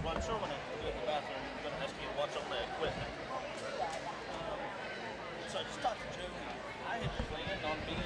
Well, I'm sure when I go to the bathroom, I'm going to ask you what's on the equipment. So I just talked to Joe. I had planned on being.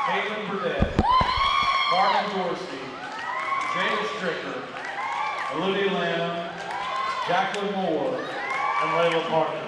Caitlin Burdett, Carmen Dorsey, Jada Stricker, Olivia Lamb, Jacqueline Moore, and Layla Parker.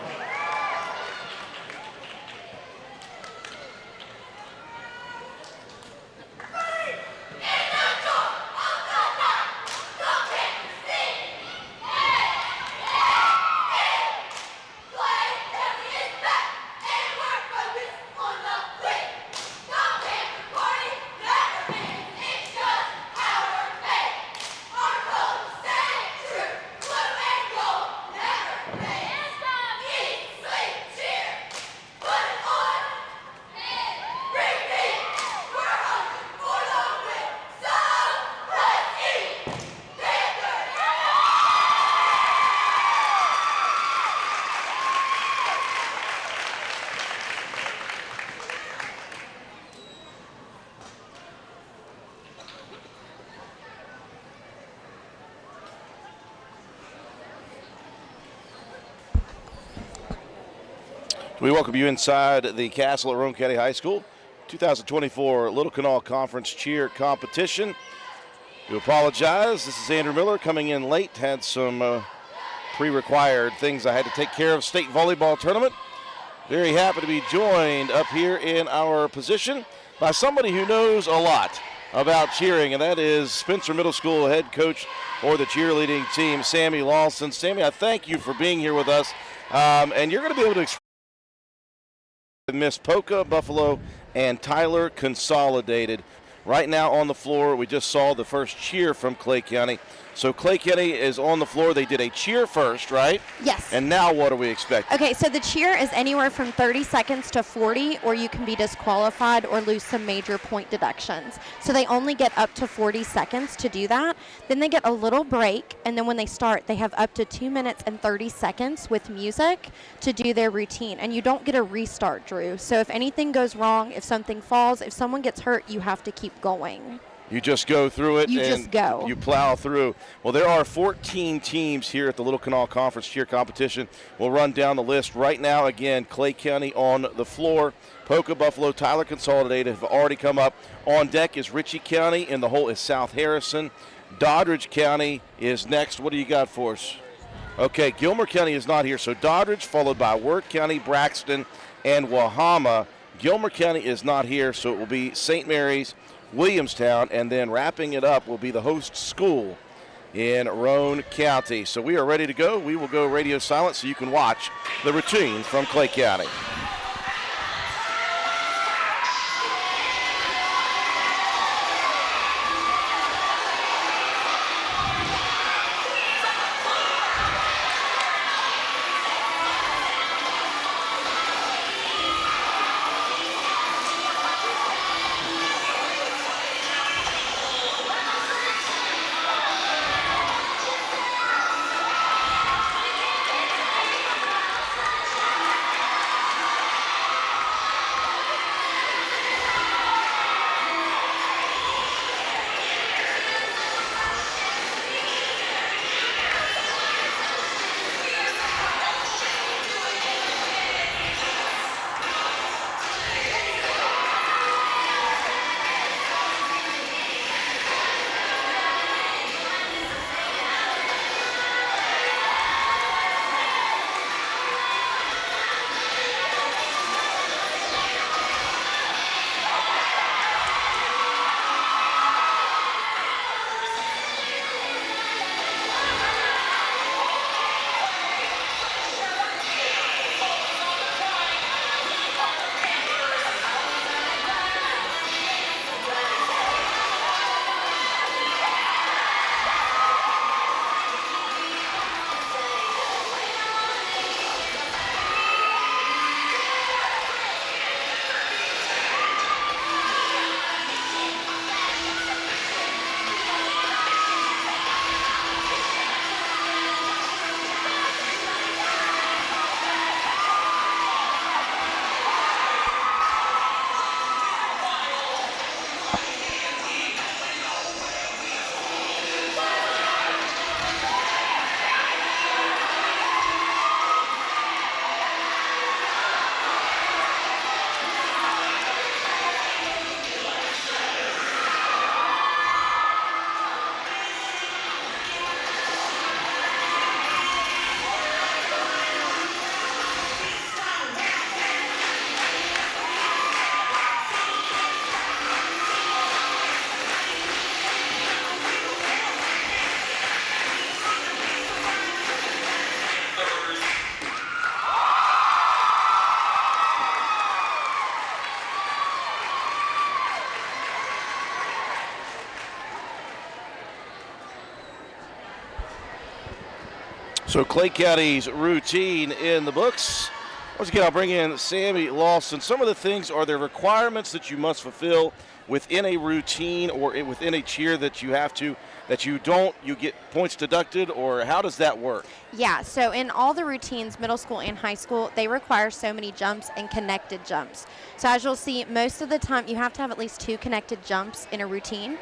We welcome you inside the castle at Roane County High School. 2024 Little Kanawha Conference Cheer Competition. We apologize. This is Andrew Miller coming in late. Had some pre-required things I had to take care of. State volleyball tournament. Very happy to be joined up here in our position by somebody who knows a lot about cheering, and that is Spencer Middle School head coach for the cheerleading team, Sammy Lawson. Sammy, I thank you for being here with us. And you're going to be able to explain Miss Polka, Buffalo, and Tyler consolidated Right now on the floor, we just saw the first cheer from Clay County. So Clay County is on the floor. They did a cheer first, right? Yes. And now what do we expect? Okay, so the cheer is anywhere from 30 seconds to 40, or you can be disqualified or lose some major point deductions. So they only get up to 40 seconds to do that. Then they get a little break, and then when they start, they have up to 2 minutes and 30 seconds with music to do their routine. And you don't get a restart, Drew. So if anything goes wrong, if something falls, if someone gets hurt, you have to keep going. You just go through it. You just go. You plow through. Well, there are 14 teams here at the Little Canal Conference Cheer Competition. We'll run down the list right now. Again, Clay County on the floor. Poca, Buffalo, Tyler Consolidated have already come up. On deck is Richie County. In the hole is South Harrison. Dodridge County is next. What do you got for us? Okay, Gilmer County is not here. So Dodridge followed by Worth County, Braxton, and Wama. Gilmer County is not here, so it will be St. Mary's, Williamstown, and then wrapping it up will be the host school in Roane County. So we are ready to go. We will go radio silent so you can watch the routine from Clay County. So Clay County's routine in the books. Once again, I'll bring in Sammy Lawson. Some of the things are there requirements that you must fulfill within a routine or within a cheer that you have to, that you don't, you get points deducted, or how does that work? Yeah, so in all the routines, middle school and high school, they require so many jumps and connected jumps. So as you'll see, most of the time you have to have at least 2 connected jumps in a routine.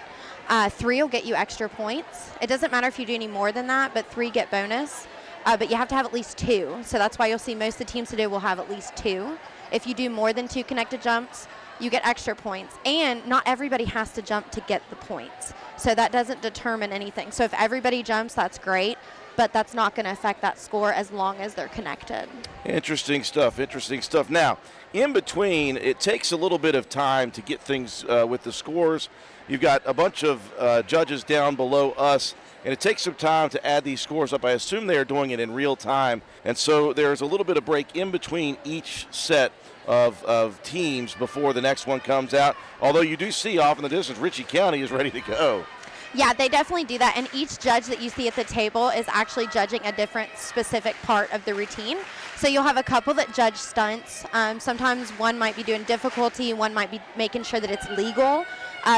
3 will get you extra points. It doesn't matter if you do any more than that, but 3 get bonus. But you have to have at least 2. So that's why you'll see most of the teams today will have at least 2. If you do more than 2 connected jumps, you get extra points. And not everybody has to jump to get the points. So that doesn't determine anything. So if everybody jumps, that's great. But that's not going to affect that score as long as they're connected. Interesting stuff, interesting stuff. Now, in between, it takes a little bit of time to get things with the scores. You've got a bunch of judges down below us, and it takes some time to add these scores up. I assume they are doing it in real time, and so there's a little bit of break in between each set of teams before the next one comes out. Although you do see off in the distance, Richie County is ready to go. Yeah, they definitely do that, and each judge that you see at the table is actually judging a different specific part of the routine. So you'll have a couple that judge stunts. Sometimes one might be doing difficulty, one might be making sure that it's legal,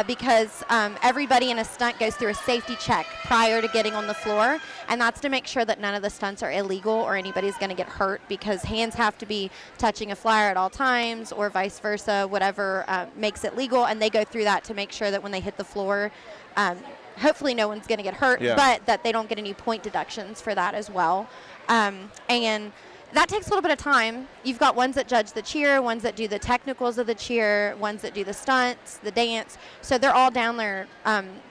because everybody in a stunt goes through a safety check prior to getting on the floor, and that's to make sure that none of the stunts are illegal or anybody's going to get hurt, because hands have to be touching a flyer at all times or vice versa, whatever makes it legal, and they go through that to make sure that when they hit the floor, hopefully no one's going to get hurt, but that they don't get any point deductions for that as well. And that takes a little bit of time. You've got ones that judge the cheer, ones that do the technicals of the cheer, ones that do the stunts, the dance. So they're all down there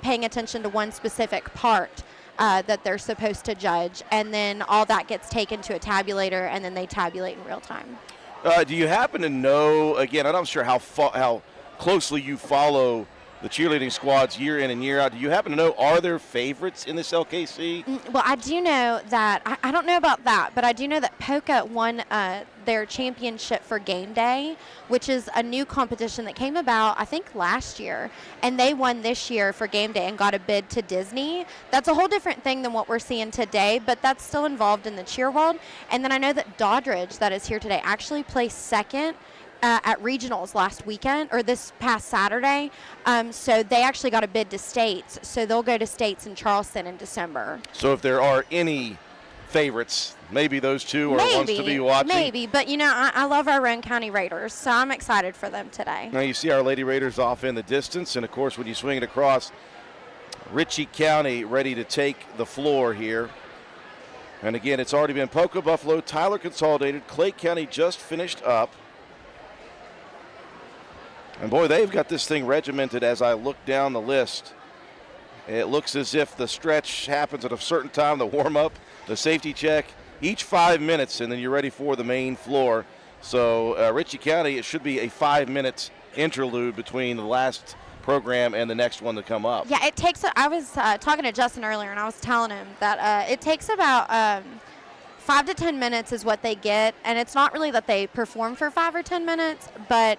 paying attention to one specific part that they're supposed to judge. And then all that gets taken to a tabulator, and then they tabulate in real time. Do you happen to know, again, I'm not sure how closely you follow the cheerleading squads year in and year out. Do you happen to know, are there favorites in this LKC? Well, I do know that, I don't know about that, but I do know that Polka won their championship for game day, which is a new competition that came about, I think, last year. And they won this year for game day and got a bid to Disney. That's a whole different thing than what we're seeing today, but that's still involved in the cheer world. And then I know that Dodridge, that is here today, actually placed second at regionals last weekend, or this past Saturday. So they actually got a bid to states. So they'll go to states in Charleston in December. So if there are any favorites, maybe those two are ones to be watching. Maybe, but I love our Roane County Raiders, so I'm excited for them today. Now you see our Lady Raiders off in the distance, and of course when you swing it across, Richie County ready to take the floor here. And again, it's already been Polka, Buffalo, Tyler Consolidated, Clay County just finished up. And boy, they've got this thing regimented as I look down the list. It looks as if the stretch happens at a certain time, the warm-up, the safety check, each 5 minutes, and then you're ready for the main floor. So Richie County, it should be a 5-minute interlude between the last program and the next one to come up. Yeah, it takes, I was talking to Justin earlier, and I was telling him that it takes about 5 to 10 minutes is what they get, and it's not really that they perform for 5 or 10 minutes, but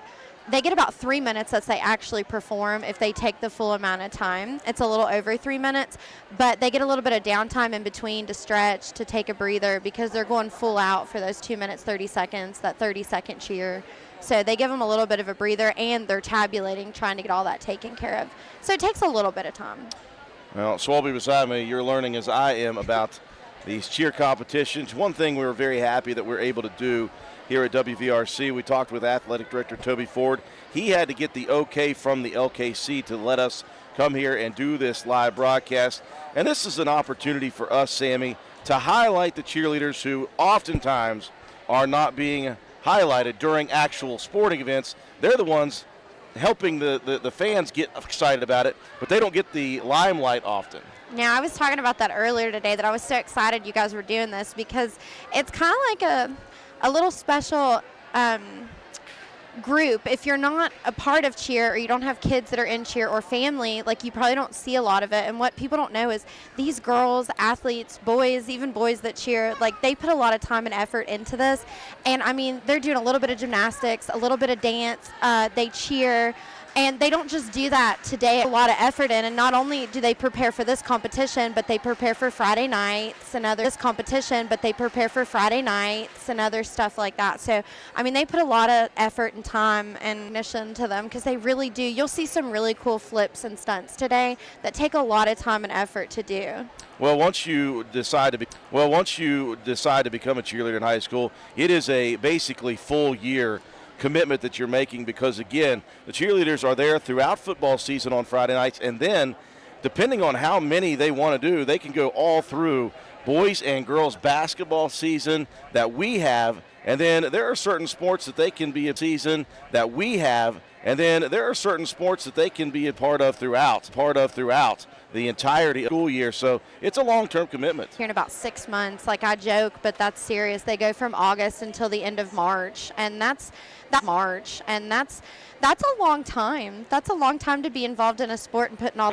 they get about 3 minutes that they actually perform if they take the full amount of time. It's a little over 3 minutes, but they get a little bit of downtime in between to stretch, to take a breather, because they're going full out for those 2 minutes, 30 seconds, that 30-second cheer. So they give them a little bit of a breather, and they're tabulating, trying to get all that taken care of. So it takes a little bit of time. Well, Swalby beside me, you're learning as I am about these cheer competitions. One thing we were very happy that we're able to do here at WVRC, we talked with Athletic Director Toby Ford. He had to get the okay from the LKC to let us come here and do this live broadcast. And this is an opportunity for us, Sammy, to highlight the cheerleaders who oftentimes are not being highlighted during actual sporting events. They're the ones helping the fans get excited about it, but they don't get the limelight often. Now, I was talking about that earlier today, that I was so excited you guys were doing this, because it's kind of like a little special group. If you're not a part of cheer, or you don't have kids that are in cheer, or family, like, you probably don't see a lot of it. And what people don't know is these girls, athletes, boys, even boys that cheer, like, they put a lot of time and effort into this. And I mean, they're doing a little bit of gymnastics, a little bit of dance, they cheer. And they don't just do that today, a lot of effort in, and not only do they prepare for this competition, but they prepare for Friday nights and other stuff like that. So, I mean, they put a lot of effort and time and mission to them, because they really do. You'll see some really cool flips and stunts today that take a lot of time and effort to do. Well, once you decide to become a cheerleader in high school, it is a basically full year commitment that you're making, because again, the cheerleaders are there throughout football season on Friday nights, and then depending on how many they want to do, they can go all through boys and girls basketball season that we have, and then there are certain sports that they can be a season that we have, and then there are certain sports that they can be a part of throughout the entirety of the school year. So it's a long-term commitment. Here in about 6 months, like, I joke, but that's serious. They go from August until the end of March, and that's a long time. That's a long time to be involved in a sport and putting all.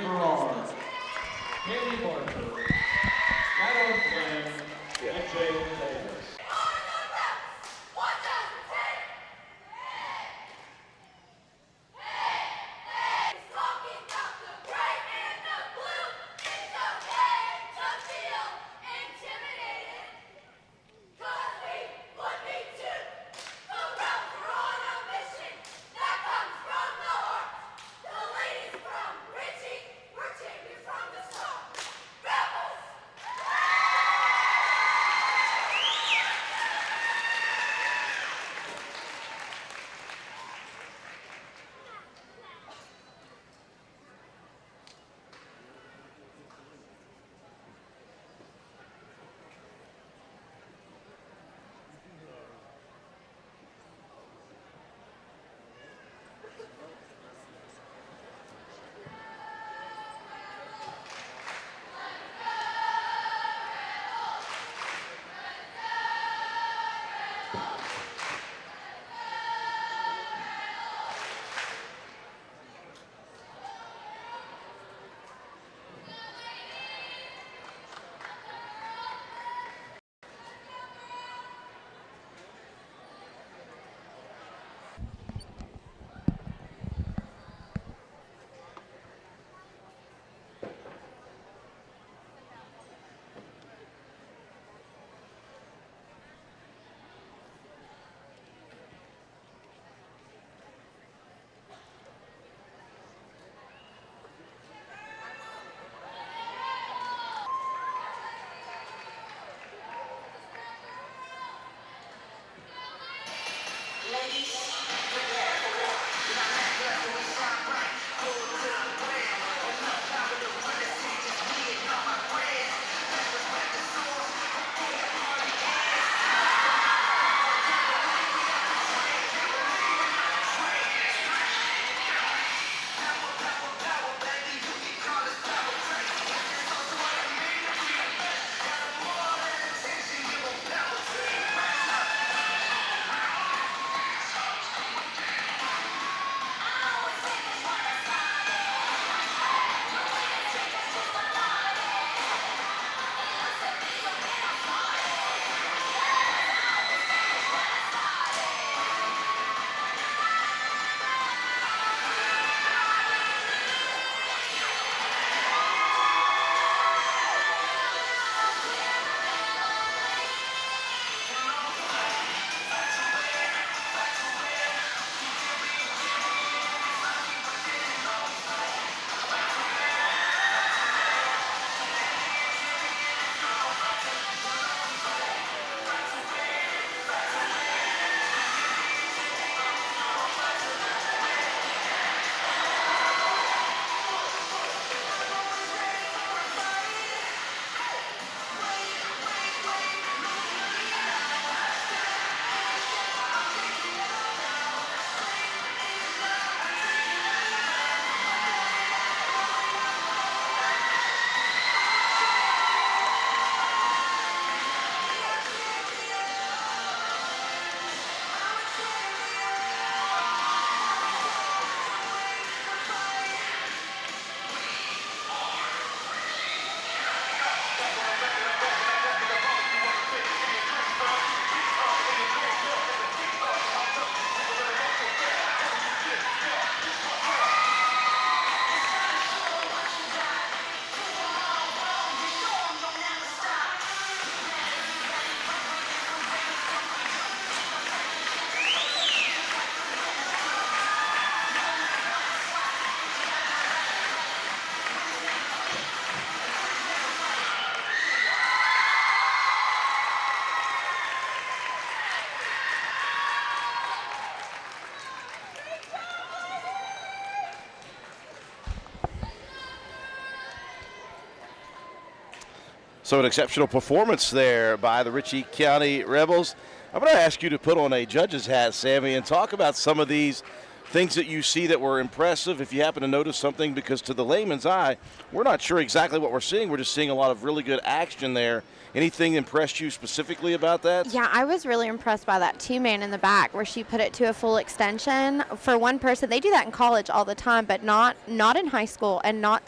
So an exceptional performance there by the Richie County Rebels. I'm going to ask you to put on a judge's hat, Sammy, and talk about some of these things that you see that were impressive, if you happen to notice something, because to the layman's eye, we're not sure exactly what we're seeing. We're just seeing a lot of really good action there. Anything impressed you specifically about that? Yeah, I was really impressed by that two-man in the back where she put it to a full extension. For one person, they do that in college all the time, but not in high school, and not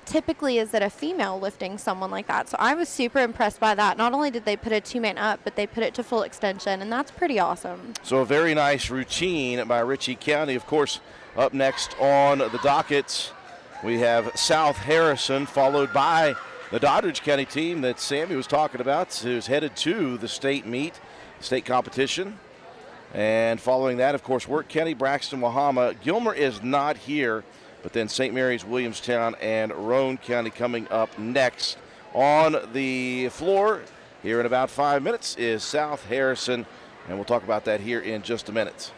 typically is it a female lifting someone like that. So I was super impressed by that. Not only did they put a two-man up, but they put it to full extension, and that's pretty awesome. So a very nice routine by Richie County. Of course, up next on the docket, we have South Harrison, followed by the Dodridge County team that Sammy was talking about, who's headed to the state meet, state competition. And following that, of course, Work County, Braxton, Wama. Gilmer is not here, but then St. Mary's, Williamstown, and Roane County coming up next. On the floor here in about 5 minutes is South Harrison, and we'll talk about that here in just a minute.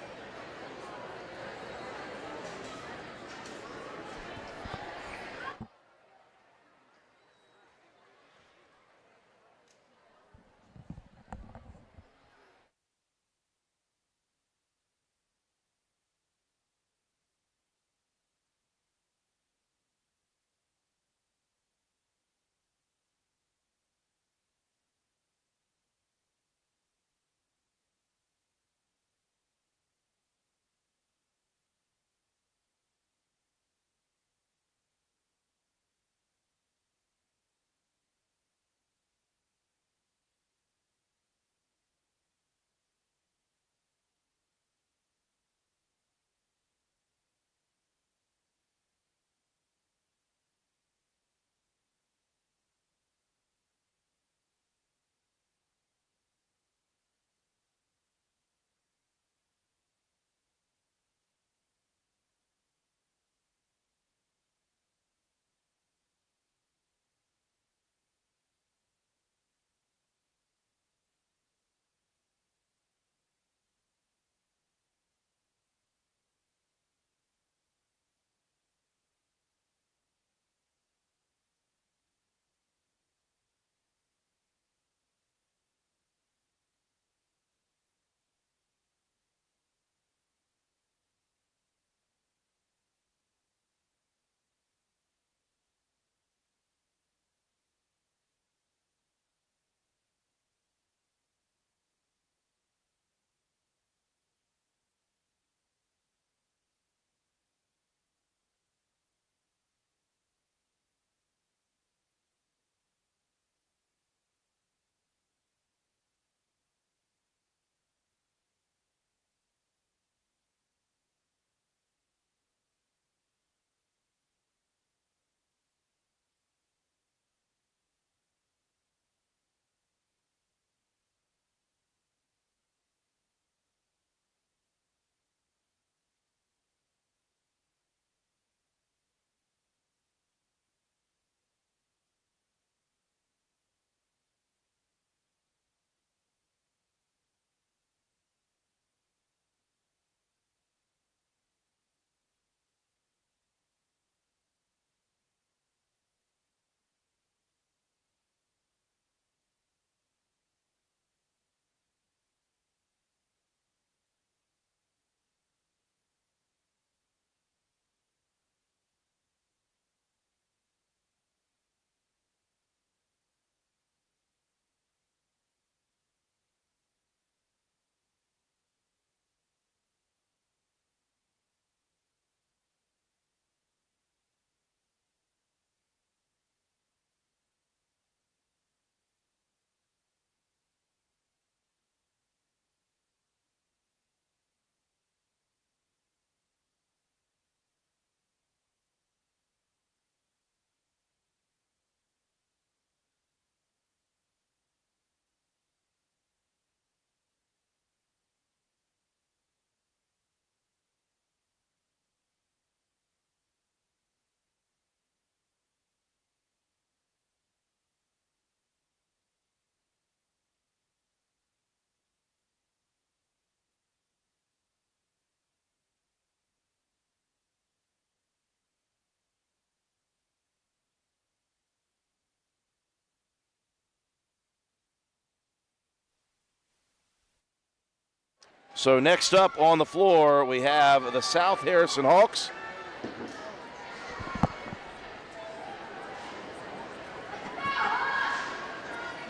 So next up on the floor, we have the South Harrison Hawks.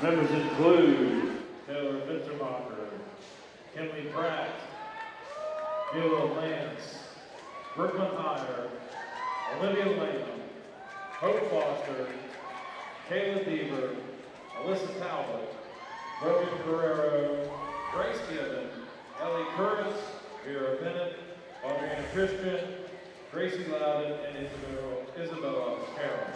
Members include Taylor Finstermacher, Kenley Pratt, Gila Lance, Brooklyn Heyer, Olivia Lamb, Hope Foster, Kayla Deaver, Alyssa Talbot, Logan Guerrero, Grace Gibbon, Ellie Curtis, Vera Bennett, Audriana Christian, Gracie Loudon, and Isabella Carroll.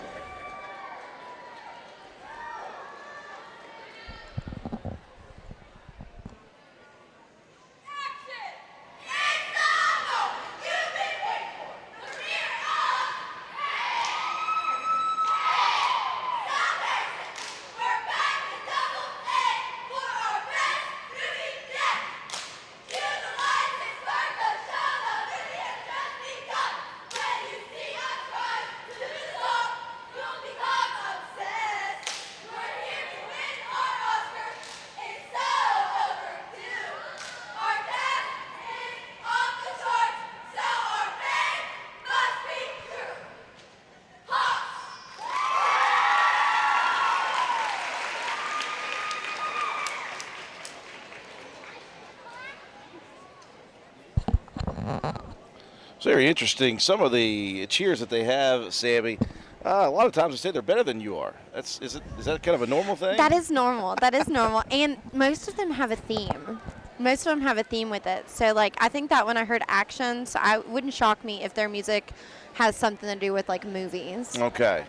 It's very interesting. Some of the cheers that they have, Sammy, a lot of times they say they're better than you are. Is that kind of a normal thing? That is normal. That is normal. And most of them have a theme. Most of them have a theme with it. So, like, I think that when I heard actions, it wouldn't shock me if their music has something to do with, like, movies. Okay.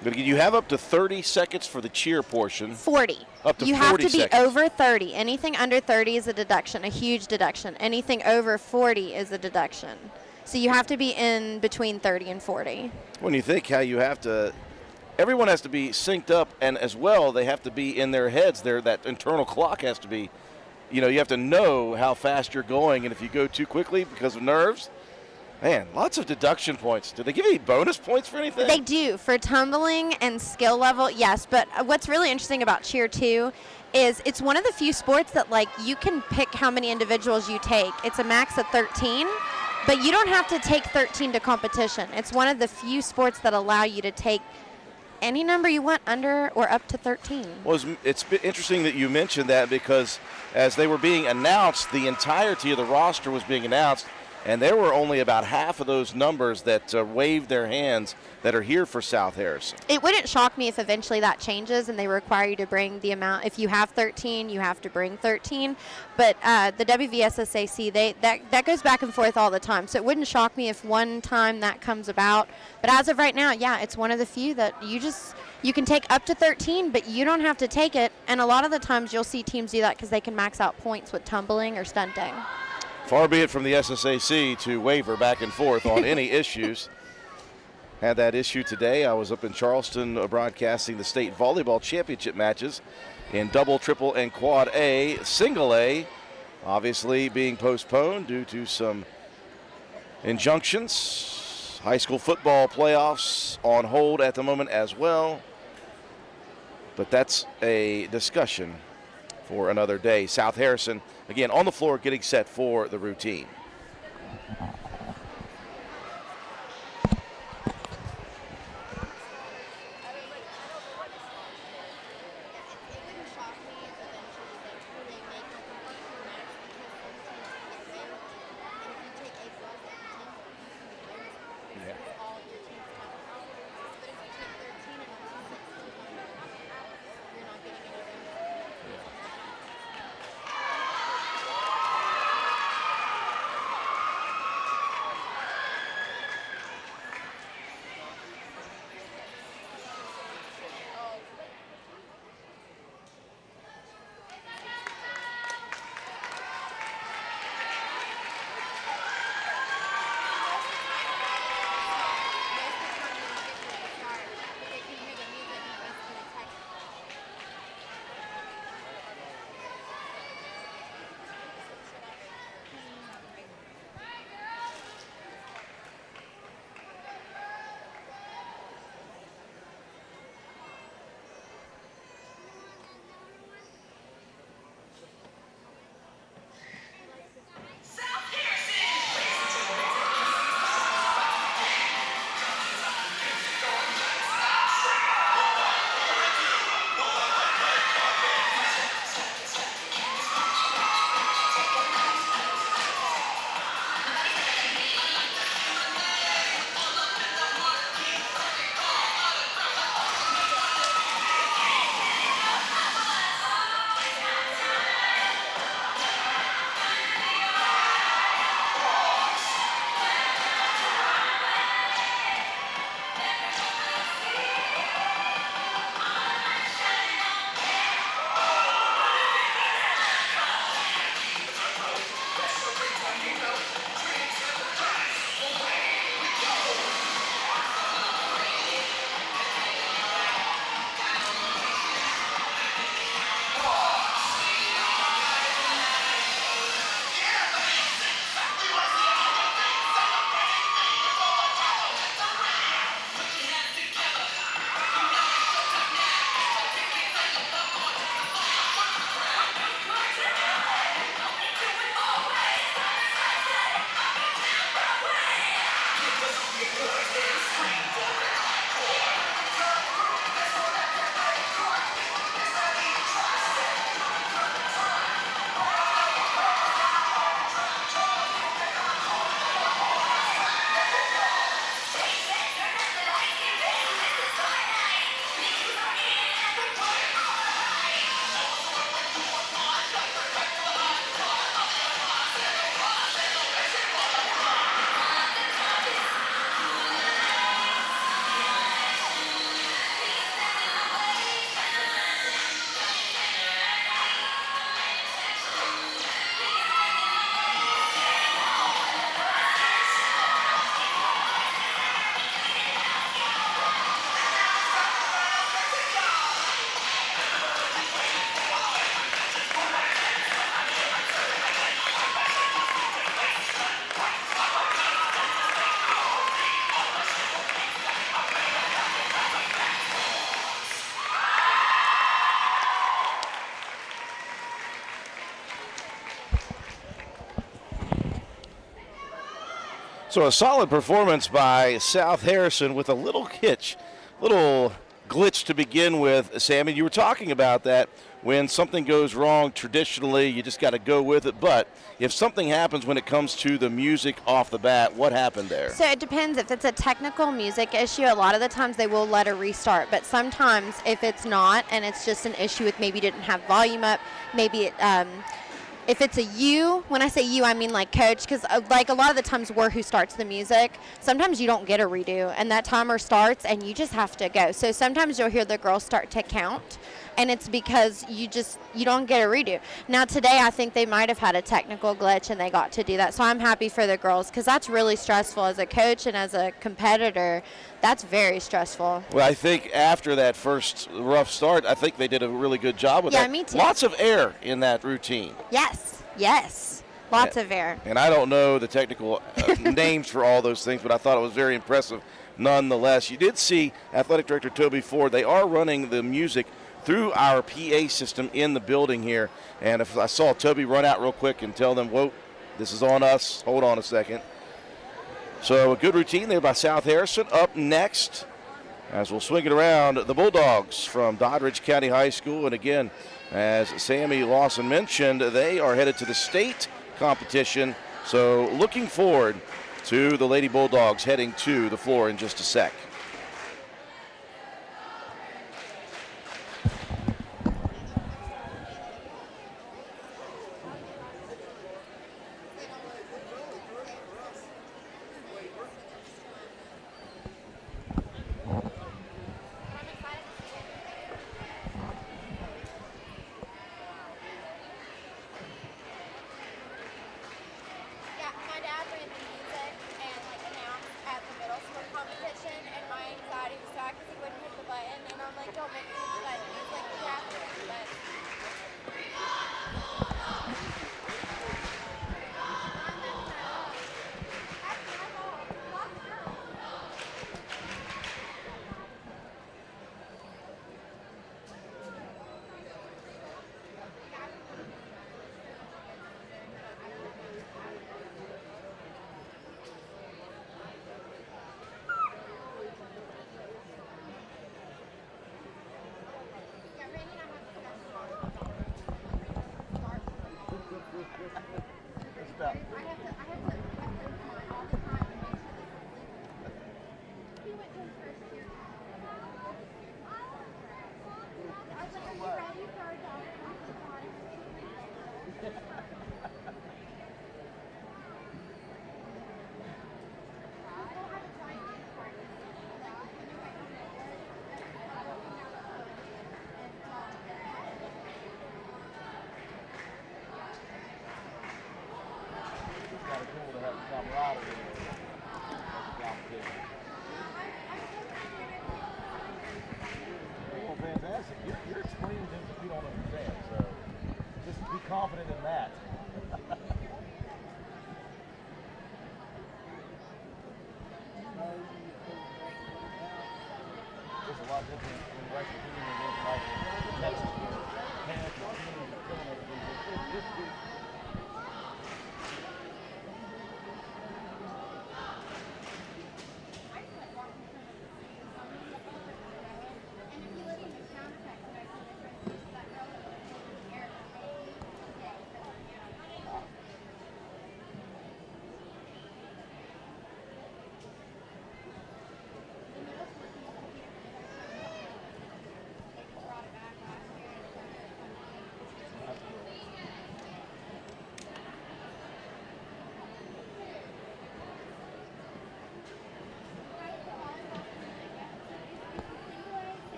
But you have up to 30 seconds for the cheer portion. 40. Up to 40 You have to be seconds. over 30. Anything under 30 is a deduction, a huge deduction. Anything over 40 is a deduction. So you have to be in between 30 and 40. When you think how you have to, everyone has to be synced up, and as well, they have to be in their heads. That internal clock has to be, you have to know how fast you're going, and if you go too quickly because of nerves, man, lots of deduction points. Do they give any bonus points for anything? They do. For tumbling and skill level, yes. But what's really interesting about cheer, too, is it's one of the few sports that, like, you can pick how many individuals you take. It's a max of 13, but you don't have to take 13 to competition. It's one of the few sports that allow you to take any number you want under or up to 13. Well, it's interesting that you mentioned that, because as they were being announced, the entirety of the roster was being announced, and there were only about half of those numbers that waved their hands that are here for South Harrison. It wouldn't shock me if eventually that changes and they require you to bring the amount. If you have 13, you have to bring 13. But the WVSSAC, that goes back and forth all the time. So it wouldn't shock me if one time that comes about. But as of right now, yeah, it's one of the few that you can take up to 13, but you don't have to take it. And a lot of the times you'll see teams do that because they can max out points with tumbling or stunting. Far be it from the SSAC to waver back and forth on any issues. Had that issue today. I was up in Charleston broadcasting the state volleyball championship matches in double, triple, and quad A. Single A, obviously being postponed due to some injunctions. High school football playoffs on hold at the moment as well. But that's a discussion for another day. South Harrison, again, on the floor getting set for the routine. So a solid performance by South Harrison with a little hitch, little glitch to begin with. Sammy, you were talking about that. When something goes wrong, traditionally, you just got to go with it. But if something happens when it comes to the music off the bat, what happened there? So it depends. If it's a technical music issue, a lot of the times they will let a restart. But sometimes if it's not, and it's just an issue with maybe didn't have volume up, maybe it, if it's a you, when I say you, I mean like coach, because like a lot of the times we're who starts the music. Sometimes you don't get a redo, and that timer starts, and you just have to go. So sometimes you'll hear the girls start to count, and it's because you don't get a redo. Now today I think they might have had a technical glitch, and they got to do that. So I'm happy for the girls, because that's really stressful as a coach and as a competitor. That's very stressful. Well, I think after that first rough start, I think they did a really good job with that. Yeah, me too. Lots of air in that routine. Yes. Lots of air. And I don't know the technical names for all those things, but I thought it was very impressive nonetheless. You did see Athletic Director Toby Ford. They are running the music through our PA system in the building here. And if I saw Toby run out real quick and tell them, whoa, this is on us, hold on a second. So a good routine there by South Harrison. Up next, as we'll swing it around, the Bulldogs from Dodridge County High School. And again, as Sammy Lawson mentioned, they are headed to the state competition. So looking forward to the Lady Bulldogs heading to the floor in just a sec. You're explaining things that we don't understand, so just be confident in that. There's a lot different when you're actually doing it against like Texas or Kansas or killing everything.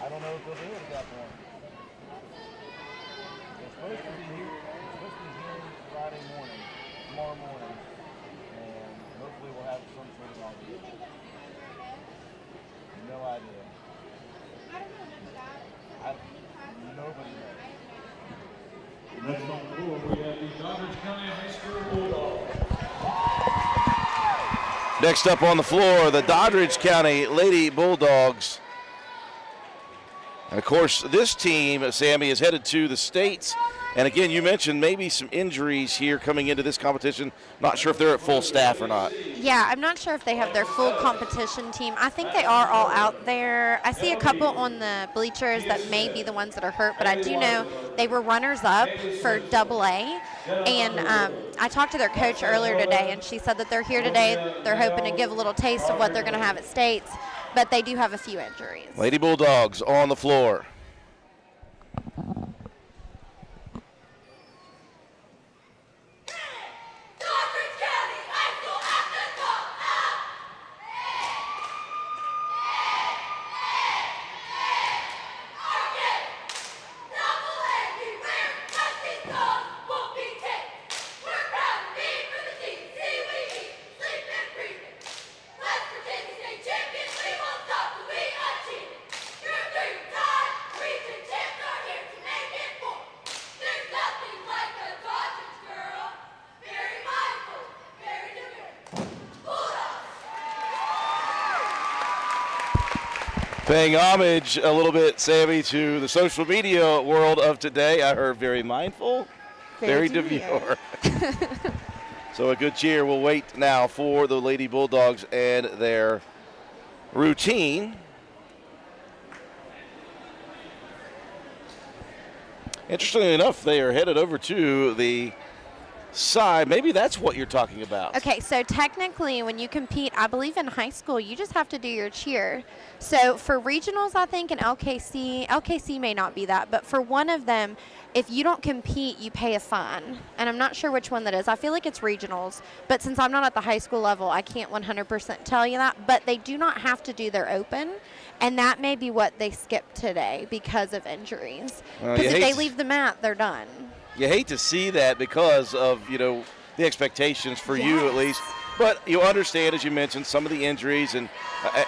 I don't know if they'll do it at that point. They're supposed to be here. They're supposed to be here Friday morning, tomorrow morning, and hopefully we'll have some sort of idea. No idea. Nobody knows. Next on the floor, we have the Dodridge County High School Bulldogs. Next up on the floor, the Dodridge County Lady Bulldogs. And of course, this team, Sammy, is headed to the States. And again, you mentioned maybe some injuries here coming into this competition. Not sure if they're at full staff or not. Yeah, I'm not sure if they have their full competition team. I think they are all out there. I see a couple on the bleachers that may be the ones that are hurt, but I do know they were runners-up for AA. And I talked to their coach earlier today, and she said that they're here today. They're hoping to give a little taste of what they're going to have at States, but they do have a few injuries. Lady Bulldogs on the floor. Paying homage a little bit, Sammy, to the social media world of today. I heard very mindful, very demure. So a good cheer. We'll wait now for the Lady Bulldogs and their routine. Interestingly enough, they are headed over to the side. Maybe that's what you're talking about. Okay, so technically when you compete, I believe in high school, you just have to do your cheer. So for regionals, I think, and LKC may not be that, but for one of them, if you don't compete, you pay a fine. And I'm not sure which one that is. I feel like it's regionals, but since I'm not at the high school level, I can't 100% tell you that. But they do not have to do their open, and that may be what they skipped today because of injuries. Because if they leave the mat, they're done. You hate to see that because of, you know, the expectations for you at least. But you understand, as you mentioned, some of the injuries. And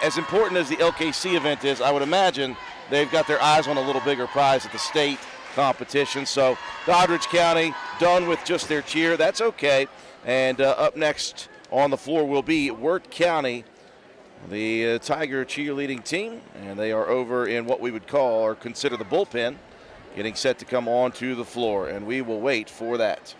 as important as the LKC event is, I would imagine they've got their eyes on a little bigger prize at the state competition. So Dodridge County done with just their cheer. That's okay. And up next on the floor will be Wirt County, the Tiger cheerleading team. And they are over in what we would call or consider the bullpen, getting set to come onto the floor, and we will wait for that.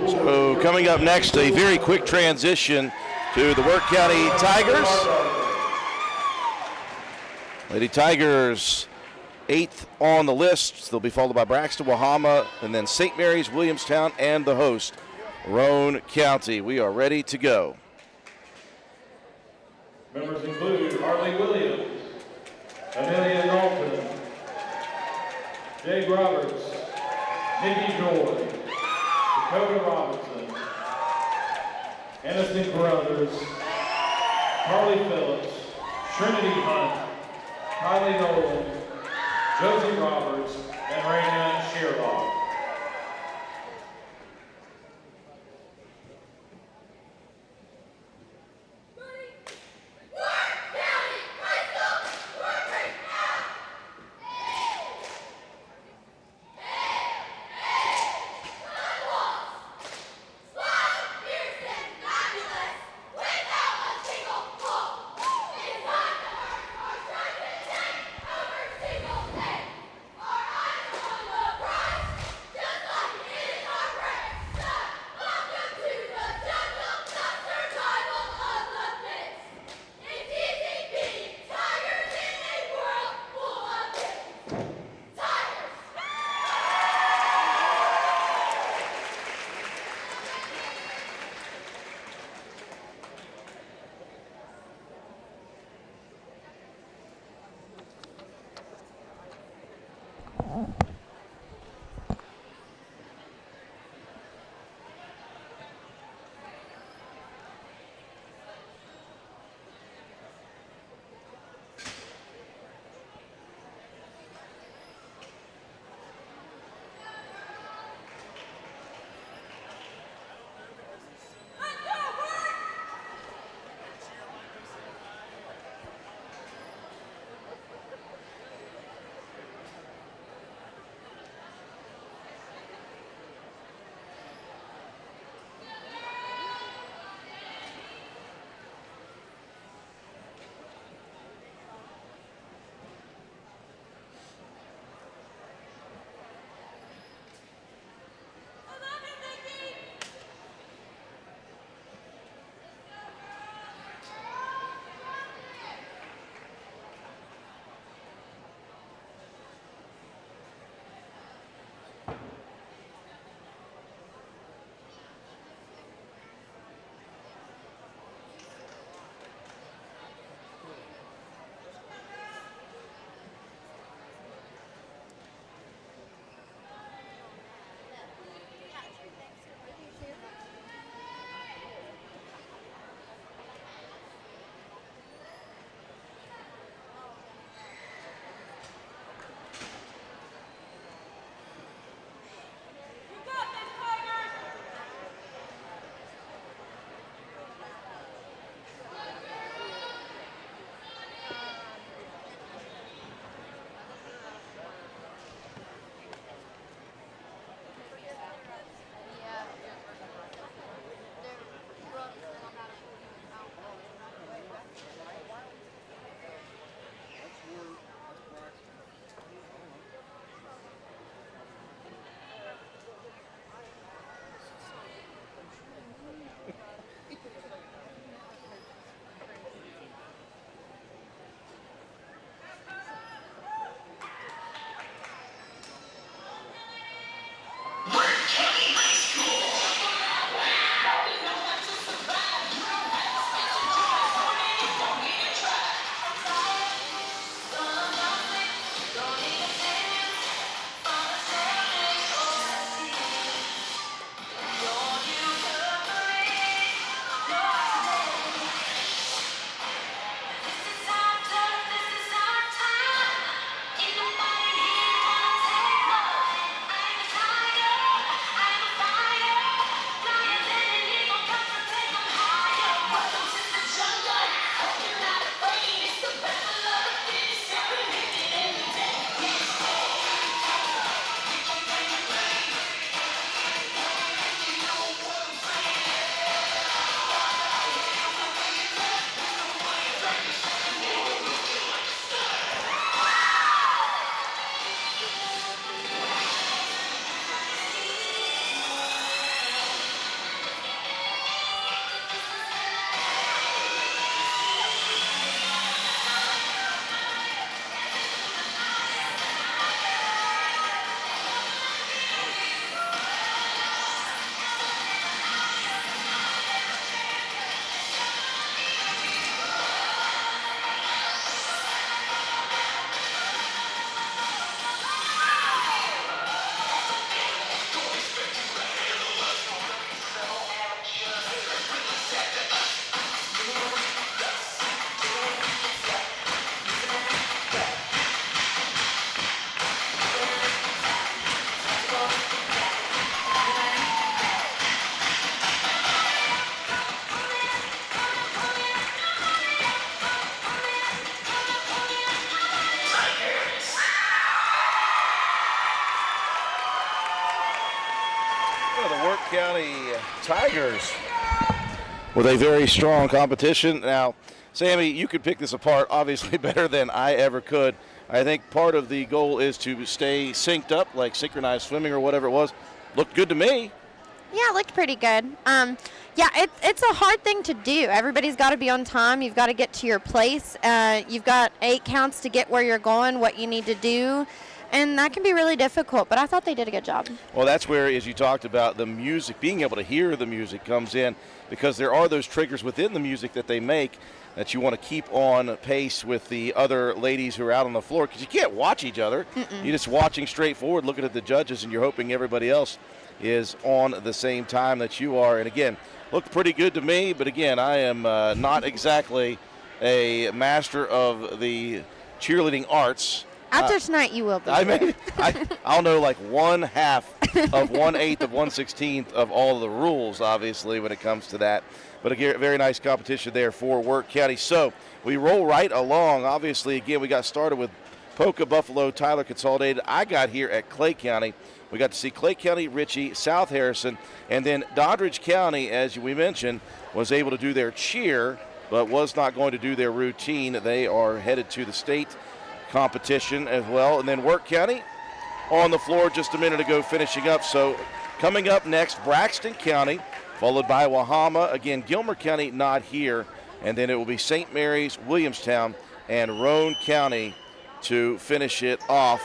So coming up next, a very quick transition to the Wirt County Tigers. Lady Tigers, 8th on the list. They'll be followed by Braxton, Wama, and then St. Mary's, Williamstown, and the host, Roane County. We are ready to go. Members include Harley Williams, Amelia Dalton, Jay Roberts, Nikki Joy, Dakota Robinson, Aniston Brothers, Carly Phillips, Trinity Hunt, Kylie Nolan, Josie Roberts, and Raina Shearlock. of the Work County Tigers with a very strong competition. Now, Sammy, you could pick this apart obviously better than I ever could. I think part of the goal is to stay synced up, like synchronized swimming or whatever it was. Looked good to me. Yeah, it looked pretty good. Yeah, it's a hard thing to do. Everybody's got to be on time. You've got to get to your place. You've got 8 counts to get where you're going, what you need to do. And that can be really difficult, but I thought they did a good job. Well, that's where, as you talked about, the music, being able to hear the music comes in, because there are those triggers within the music that they make that you want to keep on pace with the other ladies who are out on the floor, because you can't watch each other. You're just watching straight forward, looking at the judges, and you're hoping everybody else is on the same time that you are. And again, looked pretty good to me, but again, I am not exactly a master of the cheerleading arts. After tonight, you will be. I'll know like 1/2 of 1/8 of 1/16 of all of the rules, obviously, when it comes to that. But again, very nice competition there for Work County. So we roll right along. Obviously, again, we got started with Polka, Buffalo, Tyler Consolidated. I got here at Clay County. We got to see Clay County, Richie, South Harrison, and then Dodridge County, as we mentioned, was able to do their cheer, but was not going to do their routine. They are headed to the state competition as well. And then Work County on the floor just a minute ago finishing up. So coming up next, Braxton County, followed by Wama. Again, Gilmer County not here. And then it will be St. Mary's, Williamstown, and Roane County to finish it off.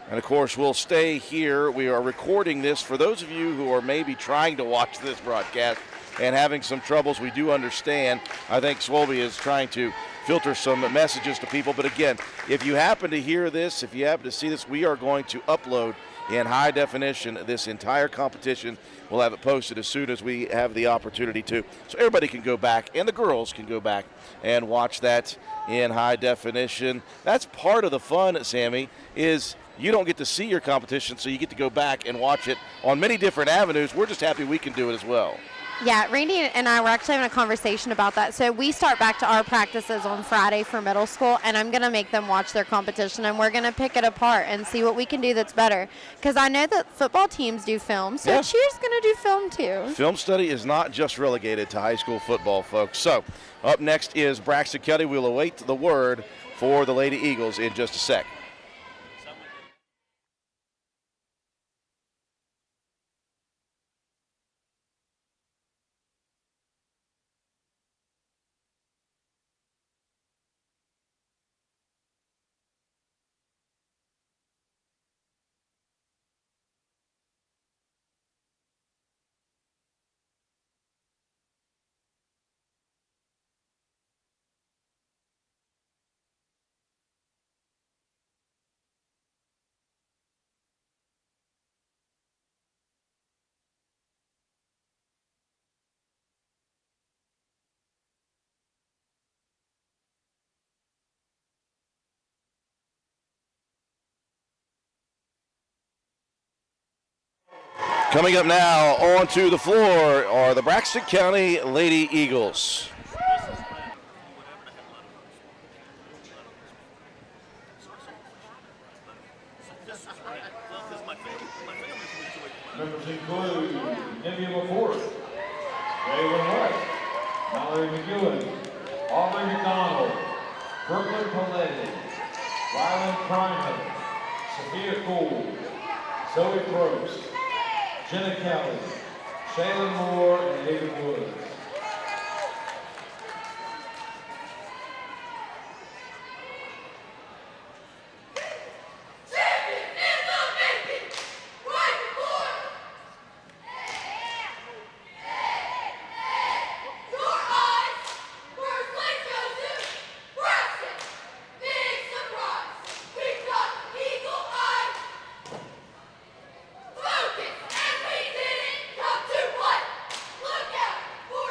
And, of course, we'll stay here. We are recording this. For those of you who are maybe trying to watch this broadcast and having some troubles, we do understand. I think Swolby is trying to filter some messages to people. But, again, if you happen to hear this, if you happen to see this, we are going to upload in high definition this entire competition. We'll have it posted as soon as we have the opportunity to. So everybody can go back, and the girls can go back and watch that in high definition. That's part of the fun, Sammy, is you don't get to see your competition, so you get to go back and watch it on many different avenues. We're just happy we can do it as well. Yeah, Randy and I were actually having a conversation about that. So we start back to our practices on Friday for middle school, and I'm going to make them watch their competition, and we're going to pick it apart and see what we can do that's better. Because I know that football teams do film, so cheer's going to do film too. Film study is not just relegated to high school football, folks. So up next is Braxton County. We'll await the word for the Lady Eagles in just a sec. Coming up now onto the floor are the Braxton County Lady Eagles. Members include Nebula Ford, Jalen West, Mallory McEwen, Aubrey McDonald, Brooklyn Paletti, Rylan Primer, Sophia Cole, Zoe Probst, Jenna Kelly, Shaylin Moore, and David Woods. Focus, and we didn't come to what? Look out for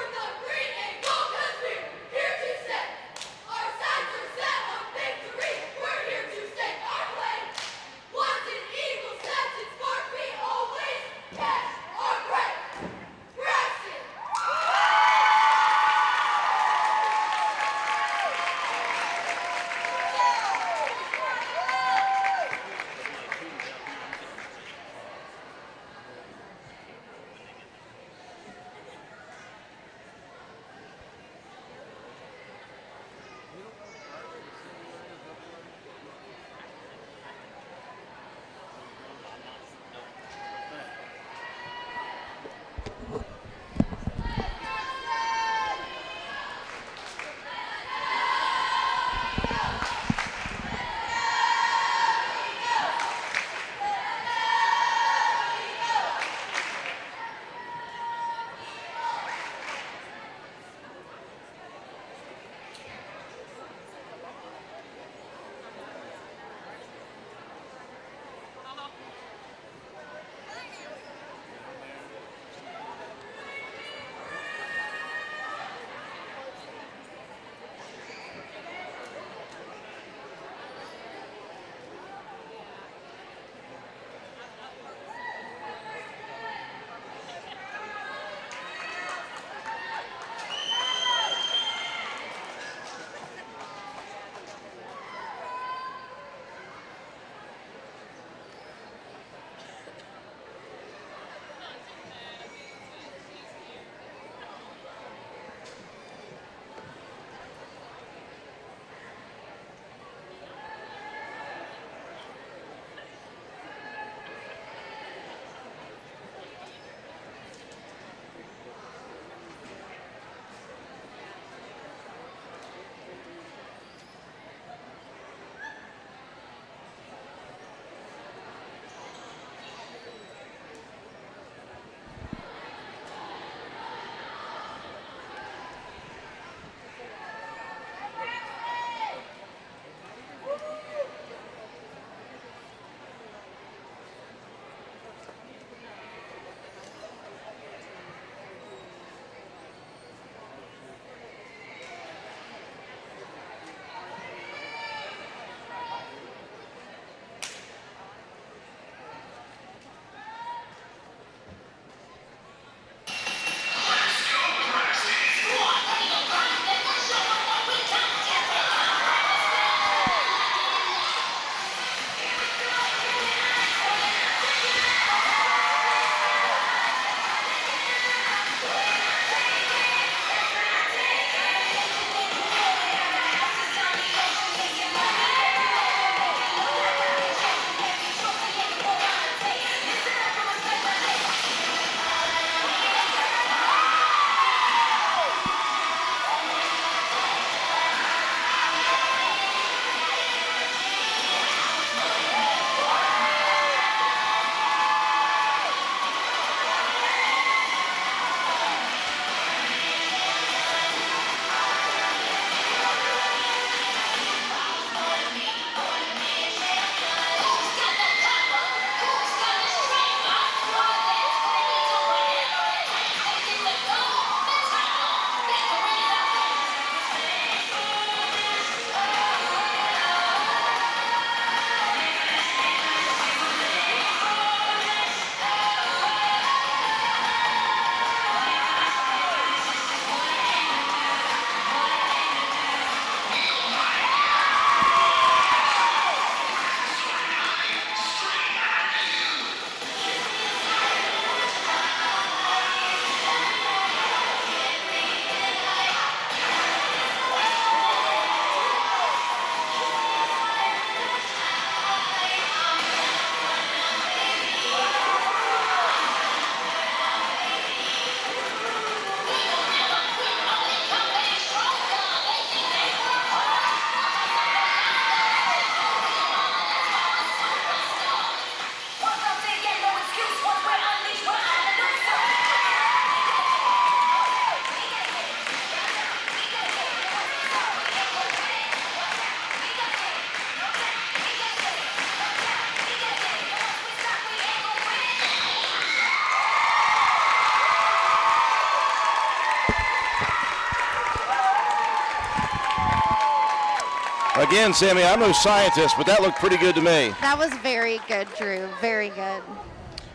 Again, Sammy, I'm no scientist, but that looked pretty good to me. That was very good, Drew. Very good.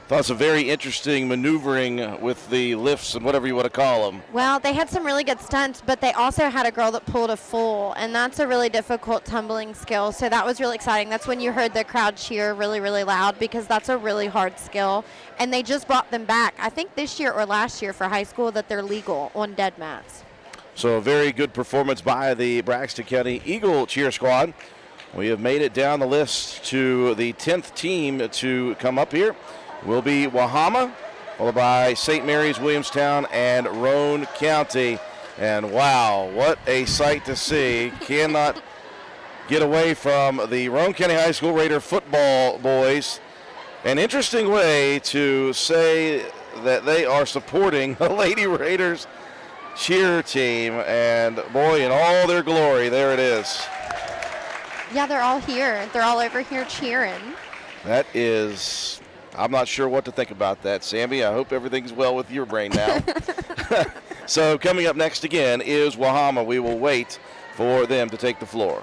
Thought it's a very interesting maneuvering with the lifts and whatever you want to call them. Well, they had some really good stunts, but they also had a girl that pulled a full, and that's a really difficult tumbling skill. So that was really exciting. That's when you heard the crowd cheer really, really loud, because that's a really hard skill. And they just brought them back, I think this year or last year for high school, that they're legal on dead mats. So a very good performance by the Braxton County Eagle cheer squad. We have made it down the list to the 10th team to come up here. Will be Wama, followed by St. Mary's, Williamstown, and Roane County. And wow, what a sight to see. Cannot get away from the Roane County High School Raider football boys. An interesting way to say that they are supporting the Lady Raiders cheer team. And boy, in all their glory, there it is. Yeah, they're all here. They're all over here cheering. That is... I'm not sure what to think about that, Sammy. I hope everything's well with your brain now. So coming up next again is Wahama. We will wait for them to take the floor.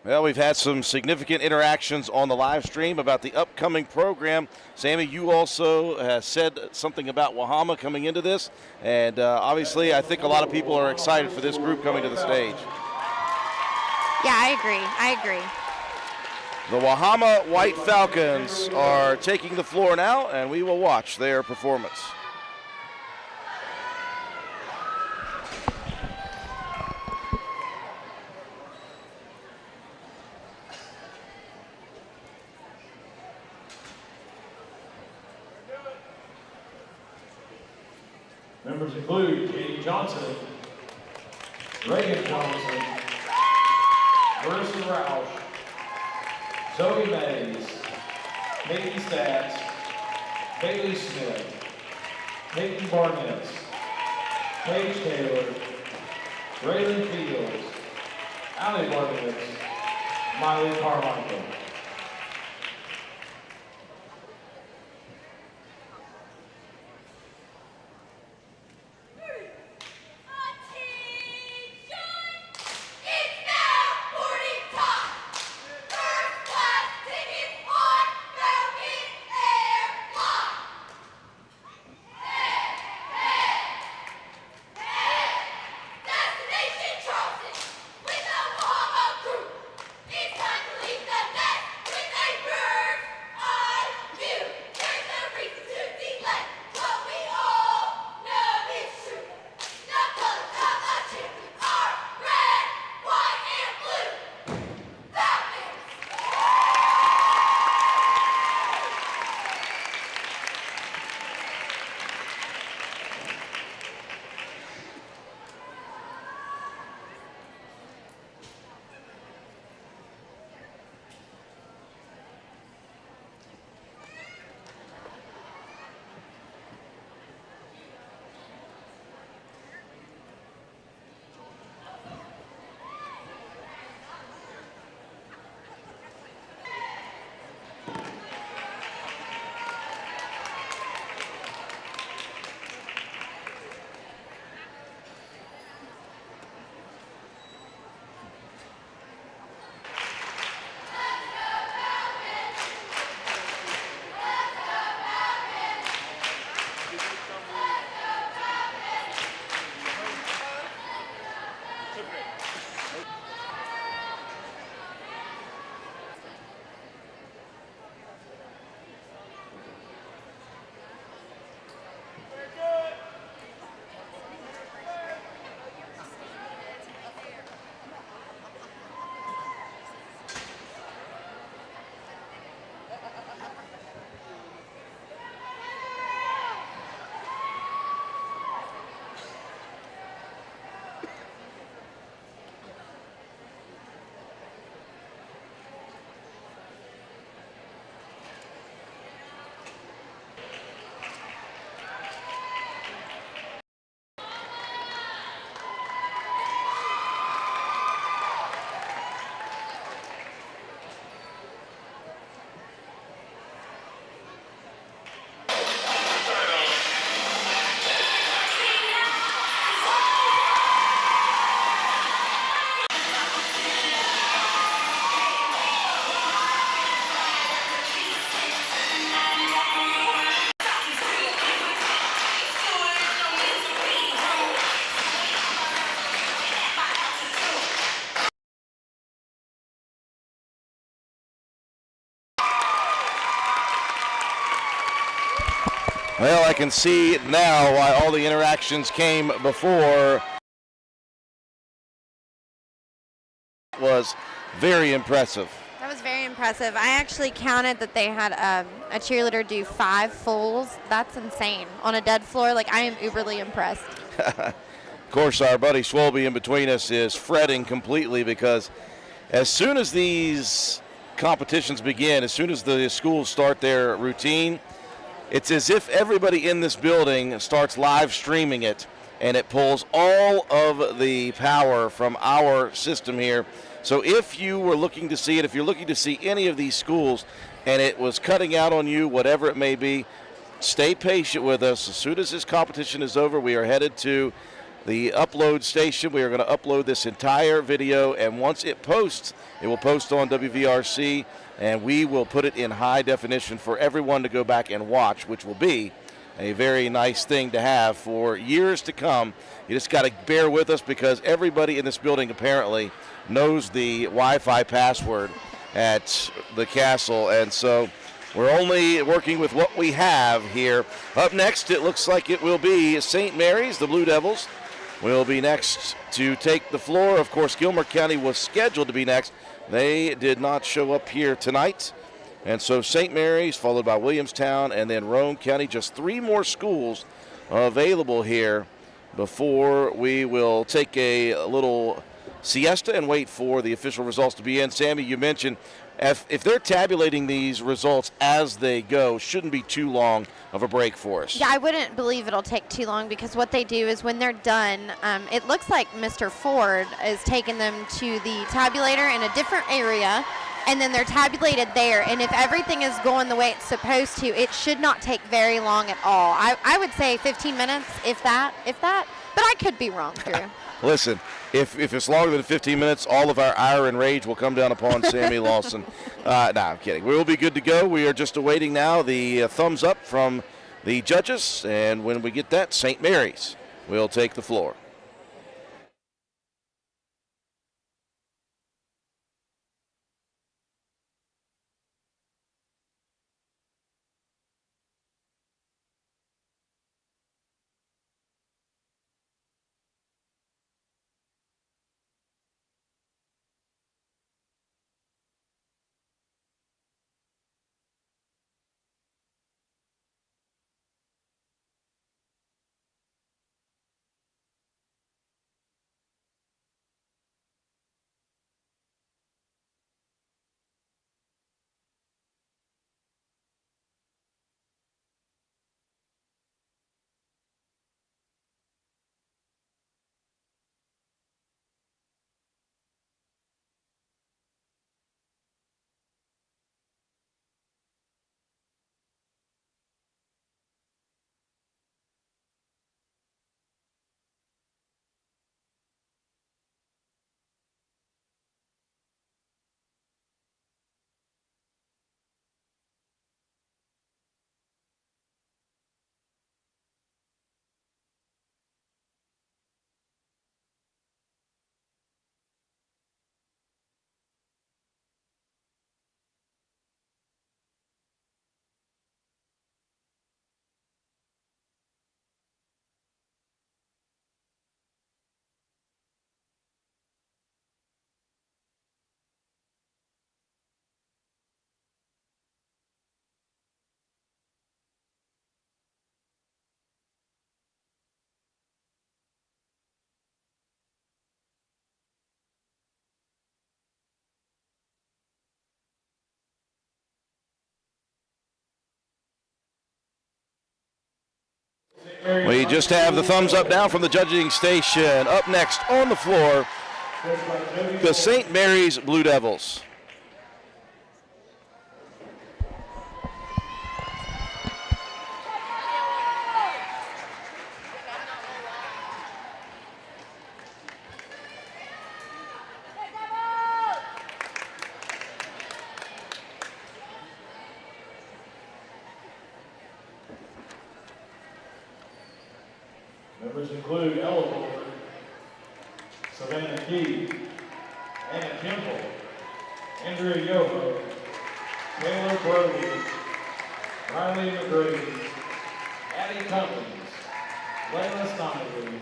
Well, we've had some significant interactions on the live stream about the upcoming program. Sammy, you also said something about Wama coming into this, and obviously I think a lot of people are excited for this group coming to the stage. Yeah, I agree. The Wahama White Falcons are taking the floor now, and we will watch their performance. Members include Katie Johnson, Reagan Johnson, Marissa Roush, Zoe Mays, Nikki Stats, Bailey Smith, Nikki Barnett, Paige Taylor, Raylan Fields, Allie Barnett, Miley Carmichael. Well, I can see now why all the interactions came before. Was very impressive. That was very impressive. I actually counted that they had a cheerleader do 5 fulls. That's insane. On a dead floor, like, I am uberly impressed. Of course, our buddy Schwalbe in between us is fretting completely because as soon as these competitions begin, as soon as the schools start their routine, it's as if everybody in this building starts live streaming it, and it pulls all of the power from our system here. So if you were looking to see it, if you're looking to see any of these schools and it was cutting out on you, whatever it may be, stay patient with us. As soon as this competition is over, we are headed to the upload station. We are going to upload this entire video, and once it posts, it will post on WVRC, and we will put it in high definition for everyone to go back and watch, which will be a very nice thing to have for years to come. You just got to bear with us because everybody in this building apparently knows the Wi-Fi password at the castle, and so we're only working with what we have here. Up next, it looks like it will be St. Mary's. The Blue Devils will be next to take the floor. Of course, Gilmer County was scheduled to be next. They did not show up here tonight. And so St. Mary's, followed by Williamstown, and then Roane County. Just 3 more schools available here before we will take a little siesta and wait for the official results to be in. Sammy, you mentioned if they're tabulating these results as they go, shouldn't be too long of a break for us. Yeah, I wouldn't believe it'll take too long because what they do is when they're done, it looks like Mr. Ford is taking them to the tabulator in a different area, and then they're tabulated there. And if everything is going the way it's supposed to, it should not take very long at all. I would say 15 minutes, if that. But I could be wrong, Drew. Listen, if it's longer than 15 minutes, all of our ire and rage will come down upon Sammy Lawson. No, I'm kidding. We will be good to go. We are just awaiting now the thumbs up from the judges, and when we get that, St. Mary's will take the floor. We just have the thumbs up now from the judging station. Up next on the floor, the St. Mary's Blue Devils. Members include Ella Ford, Savannah Key, Anna Kimball, Andrea Yoho, Taylor Brody, Riley McGrady, Addie Cummings, Layla Snively,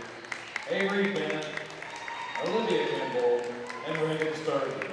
Avery Bennett, Olivia Kimball, and Reagan Sturgeon.